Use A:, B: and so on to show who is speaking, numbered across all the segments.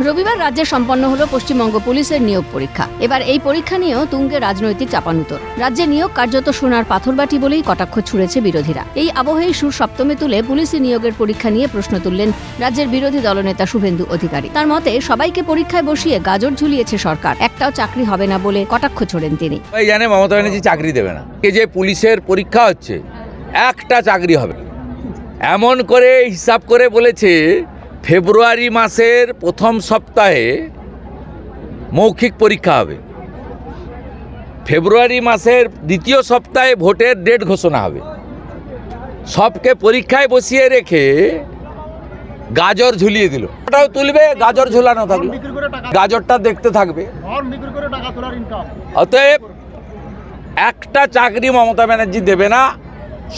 A: রবিবার রাজ্যে সম্পন্ন হলো পশ্চিমবঙ্গ পুলিশের নিয়োগ পরীক্ষা। এবার এই পরীক্ষা নিয়েও তুঙ্গে রাজনৈতিক চাপানুতর। রাজ্যে নিয়োগ কার্যত সোনার পাথরবাটি বলেই কটাক্ষ ছুড়েছে বিরোধীরা। এই আবহেই সুর সপ্তমে তুলে পুলিশি নিয়োগের পরীক্ষা নিয়ে প্রশ্ন তুললেন রাজ্যের বিরোধী দলনেতা শুভেন্দু অধিকারী। তার মতে সবাইকে পরীক্ষায় বসিয়ে গাজর ঝুলিয়েছে সরকার, একটাও চাকরি হবে না বলে কটাক্ষ ছোড়েন তিনি।
B: জানে মমতা ব্যানার্জি চাকরি দেবে না, এই যে পুলিশের পরীক্ষা হচ্ছে একটা চাকরি হবে এমন করে হিসাব করে বলেছে। ফেব্রুয়ারি মাসের প্রথম সপ্তাহে মৌখিক পরীক্ষা হবে, ফেব্রুয়ারি মাসের দ্বিতীয় সপ্তাহে ভোটের ডেট ঘোষণা হবে। সবকে পরীক্ষায় বসিয়ে রেখে গাজর ঝুলিয়ে দিল। ওটাও তুলবে, গাজর ঝুলানো থাকবে, গাজরটা দেখতে থাকবে। অতএব একটা চাকরি মমতা ব্যানার্জি দেবে না,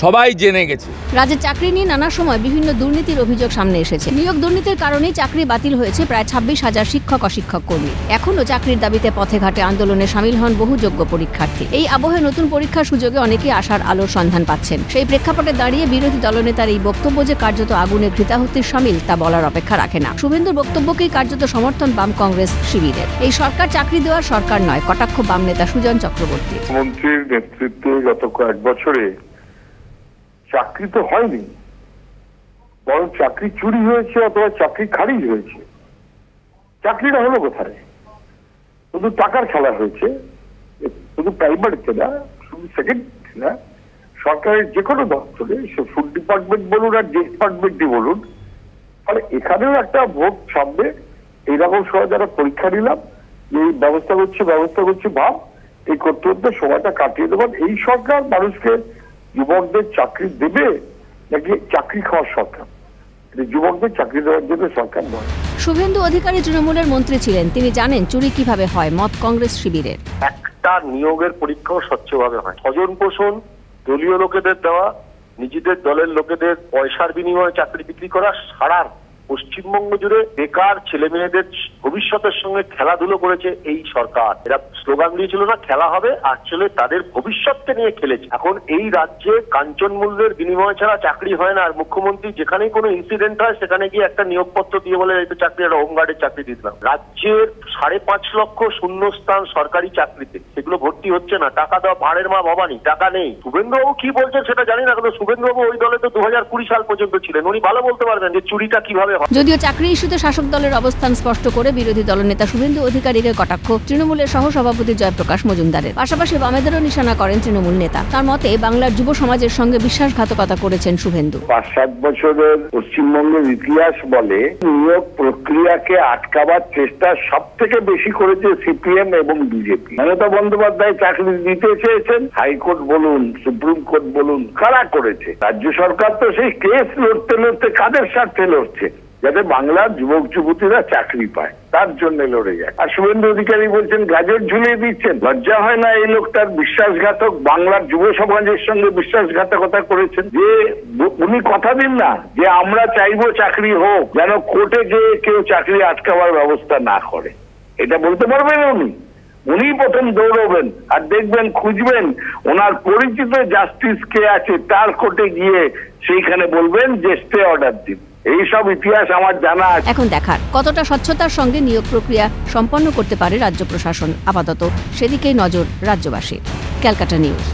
B: সবাই জেনে গেছে।
A: রাজ্যে চাকরি নিয়ে নানা সময় বিভিন্ন দুর্নীতির অভিযোগ সামনে এসেছে। নিয়োগ দুর্নীতির কারণেই চাকরি বাতিল হয়েছে প্রায় 26,000 শিক্ষক অশিক্ষক কর্মী। এখনও চাকরির দাবিতে পথে ঘাটে আন্দোলনে সামিল হন বহু যোগ্য পরীক্ষার্থী। এই আবহে নতুন পরীক্ষার সুযোগে অনেকেই আশার আলোর সন্ধান পাচ্ছেন। সেই প্রেক্ষাপটে দাঁড়িয়ে বিরোধী দলনেতার এই বক্তব্য যে কার্যত আগুনে ঘৃতাহুতির সামিল তা বলার অপেক্ষা রাখে না। শুভেন্দুর বক্তব্যকেই কার্যত সমর্থন বাম কংগ্রেস শিবিরের। এই সরকার চাকরি দেওয়ার সরকার নয়, কটাক্ষ বাম নেতা সুজন চক্রবর্তী।
C: মন্ত্রীর নেতৃত্বে গত কয়েক বছরে চাকরি তো হয়নি, বরং চাকরি চুরি হয়েছে অথবা চাকরি খারিজ হয়েছে। চাকরিটা হলো কোথায়? শুধু টাকার খেলা হয়েছে, শুধু প্রাইমারিতে না, শুধু সেকেন্ডারিতে না, সরকারের যে কোনো দপ্তরে, সে ফুড ডিপার্টমেন্ট বলুন আর যে ডিপার্টমেন্টই বলুন। ফলে এখানেও একটা ভোট সামনে, এইরকম সময় যারা পরীক্ষা নিলাম, এই ব্যবস্থা করছি ভাব, এই করতে করতে সময়টা কাটিয়ে দেবেন। এই সরকার মানুষকে, যুবকদের চাকরি দেবে নাকি চাকরি খাওয়ার সরকার? যুবকদের চাকরি দেওয়ার জন্য সরকার নয়।
A: শুভেন্দু অধিকারী তৃণমূলের মন্ত্রী ছিলেন, তিনি জানেন চুরি কিভাবে হয়। মত কংগ্রেস শিবিরের।
D: একটা নিয়োগের পরীক্ষাও স্বচ্ছভাবে হয়। স্বজন পোষণ, দলীয় লোকেদের দেওয়া, নিজেদের দলের লোকেদের পয়সার বিনিময়ে চাকরি বিক্রি করা, সারা পশ্চিমবঙ্গ জুড়ে বেকার ছেলে মেয়েদের ভবিষ্যতের সঙ্গে খেলাধুলো করেছে এই সরকার। এরা স্লোগান দিয়েছিল না খেলা হবে, আসলে তাদের ভবিষ্যৎকে নিয়ে খেলেছে। এখন এই রাজ্যে কাঞ্চন মূল্যের বিনিময় ছাড়া চাকরি হয় না। আর মুখ্যমন্ত্রী যেখানেই কোনো ইনসিডেন্ট হয় সেখানে গিয়ে একটা নিয়োগপত্র দিয়ে বলে এই তো চাকরি, একটা হোমগার্ডের চাকরি দিয়ে দিলাম। রাজ্যের 5.5 লক্ষ শূন্যস্থান সরকারি চাকরিতে, সেগুলো ভর্তি হচ্ছে না। টাকা দেওয়া ভাড়ের মা ভবানী, টাকা নেই। শুভেন্দুবাবু কি বলছেন সেটা জানি না, কিন্তু শুভেন্দুবাবু ওই দলে তো 2020 সাল পর্যন্ত ছিলেন। উনি ভালো বলতে পারবেন যে চুরিটা কিভাবে।
A: যদিও চাকরি ইস্যুতে শাসক দলের অবস্থান স্পষ্ট করে বিরোধী দলনেতা শুভেন্দু অধিকারীকে কটাক্ষ তৃণমূলের সহসভাপতি জয়প্রকাশ মজুমদারের। পাশাপাশি বামেদেরও নিশানা করেন তৃণমূল নেতা। তার মতে বাংলার যুব সমাজের সঙ্গে বিশ্বাসঘাতকতা করেছেন শুভেন্দু।
C: 5-7 বছরের পশ্চিমবঙ্গের ইতিহাস বলে নিয়োগ প্রক্রিয়াকে আটকাবার চেষ্টা সব থেকে বেশি করেছে সিপিএম এবং বিজেপি। মমতা বন্দ্যোপাধ্যায় চাকরি দিতে চেয়েছেন, হাইকোর্ট বলুন, সুপ্রিম কোর্ট বলুন, কারা করেছে? রাজ্য সরকার তো সেই কেস লড়তে কাদের স্বার্থে লড়ছে? যাতে বাংলার যুবক যুবতীরা চাকরি পায়, তার জন্য লড়ে যায়। আর শুভেন্দু অধিকারী বলছেন গাজর ঝুলিয়ে দিচ্ছেন। লজ্জা হয় না এই লোকটার? বিশ্বাসঘাতক, বাংলার যুব সমাজের সঙ্গে বিশ্বাসঘাতকতা করেছেন। যে উনি কথা দিন না যে আমরা চাইবো চাকরি হোক, যেন কোর্টে গিয়ে কেউ চাকরি আটকাবার ব্যবস্থা না করে। এটা বলতে পারবেন উনি প্রথম দৌড়বেন আর দেখবেন, খুঁজবেন ওনার পরিচিত জাস্টিস কে আছে, তার কোর্টে গিয়ে সেইখানে বলবেন যে স্টে অর্ডার দিন। এইসব ইতিহাস আমার জানা আছে।
A: এখন দেখার কতটা স্বচ্ছতার সঙ্গে নিয়োগ প্রক্রিয়া সম্পন্ন করতে পারে রাজ্য প্রশাসন। আপাতত সেদিকেই নজর রাজ্যবাসীর। ক্যালকাটা নিউজ।